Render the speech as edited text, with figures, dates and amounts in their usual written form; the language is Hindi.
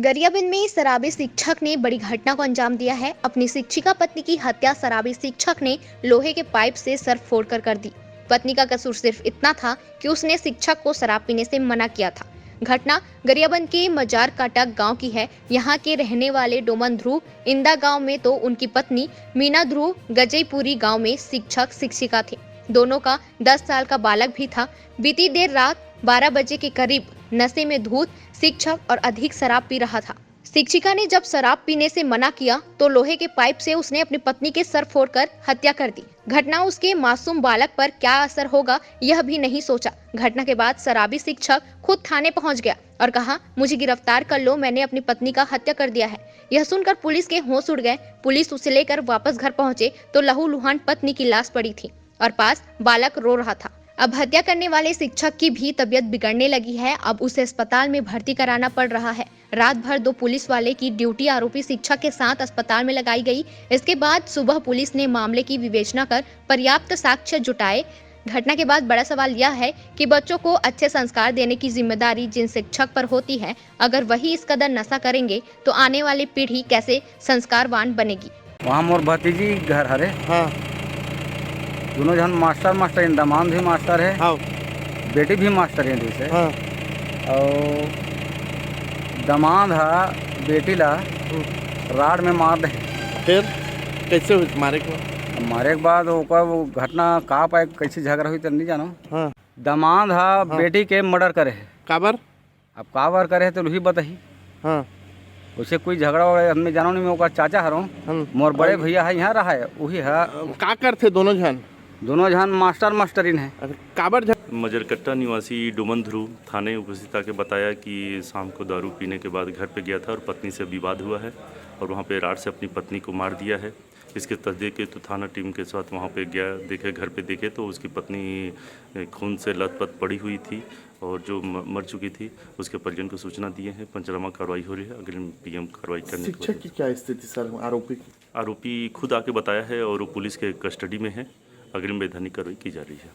गरियाबंद में शराबी शिक्षक ने बड़ी घटना को अंजाम दिया है। अपनी शिक्षिका पत्नी की हत्या शराबी शिक्षक ने लोहे के पाइप से सर फोड़कर कर दी। पत्नी का कसूर सिर्फ इतना था कि उसने शिक्षक को शराब पीने से मना किया था। घटना गरियाबंद के मजार काटा गांव की है। यहां के रहने वाले डोमन ध्रुव इंदा गांव में तो उनकी पत्नी मीना ध्रुव गजईपुरी गांव में शिक्षक शिक्षिका थे। दोनों का 10 साल का बालक भी था। बीती देर रात 12 बजे के करीब नशे में धुत शिक्षक और अधिक शराब पी रहा था। शिक्षिका ने जब शराब पीने से मना किया तो लोहे के पाइप से उसने अपनी पत्नी के सर फोड़कर हत्या कर दी। घटना उसके मासूम बालक पर क्या असर होगा यह भी नहीं सोचा। घटना के बाद शराबी शिक्षक खुद थाने पहुंच गया और कहा, मुझे गिरफ्तार कर लो, मैंने अपनी पत्नी का हत्या कर दिया है। यह सुनकर पुलिस के होश उड़ गए। पुलिस उसे लेकर वापस घर पहुंचे तो लहूलुहान पत्नी की लाश पड़ी थी और पास बालक रो रहा था। अब हत्या करने वाले शिक्षक की भी तबीयत बिगड़ने लगी है। अब उसे अस्पताल में भर्ती कराना पड़ रहा है। रात भर 2 पुलिस वाले की ड्यूटी आरोपी शिक्षक के साथ अस्पताल में लगाई गई। इसके बाद सुबह पुलिस ने मामले की विवेचना कर पर्याप्त साक्ष्य जुटाए। घटना के बाद बड़ा सवाल यह है कि बच्चों को अच्छे संस्कार देने की जिम्मेदारी जिन शिक्षक पर होती है, अगर वही इस कदर नशा करेंगे तो आने वाली पीढ़ी कैसे संस्कारवान बनेगी। वहाँ मोर भतीजी घर हरे। हाँ दोनों जन मास्टर इन दमान भी मास्टर है। हाँ बेटी भी मास्टर है जैसे। हाँ और दमाद है बेटी ला राड में मार दे। फिर कैसे हुई मारे को? मारे के बाद वो घटना का पाए कैसे झगड़ा हुई तो नहीं जानो। हाँ दमाद है बेटी के मर्डर करे है। काबर? अब काबर करे है तो वही बताही। हाँ उसे कोई झगड़ा वगड़ा हमें जानो नहीं। मैं ओकर चाचा हरों। मोर बड़े भैया है यहाँ रहा है वही है। का करते दोनों जन मास्टरीन है। काबर मजरकट्टा निवासी डोमन ध्रुव थाने उपस्थित आके बताया कि शाम को दारू पीने के बाद घर पे गया था और पत्नी से विवाद हुआ है और वहाँ पे राड से अपनी पत्नी को मार दिया है। इसके तस्दीक के तो थाना टीम के साथ वहाँ पे गया, देखे घर पे देखे तो उसकी पत्नी खून से लथपथ पड़ी हुई थी और जो मर चुकी थी। उसके परिजन को सूचना दिए हैं। पंचनामा कार्रवाई हो रही है। अग्रिम पीएम कार्रवाई करने शिक्षक की क्या स्थिति सर? आरोपी खुद आके बताया है और वो पुलिस के कस्टडी में है। अग्रिम वैधानिक कार्रवाई की जा रही है।